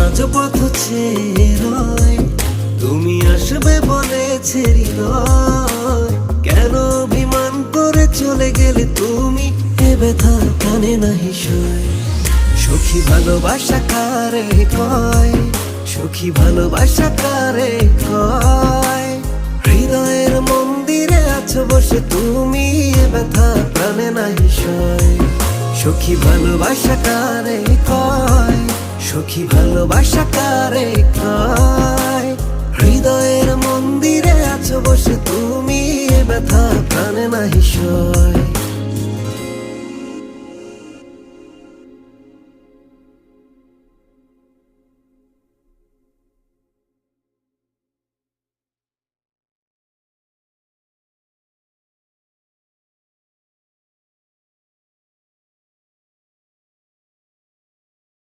রাজপথ চেয়ে রয়, তুমি আসবে বলেছে হৃদয়। কেন অভিমান করে চলে গেলে তুমি, এ ব্যথা কানে নাহি সয়। সখী ভালোবাসা কারে কয়, সখী ভালোবাসা কারে কয়। হৃদয়ের মন্দিরে আছো বসে তুমি, এ ব্যথা প্রাণে নাহি সয়। সখী ভালোবাসা কারে কয়, সখী ভালোবাসা কারে কয়। হৃদয়ের মন্দিরে আছো বসে তুমি, এ ব্যথা প্রাণে নাহি সয়।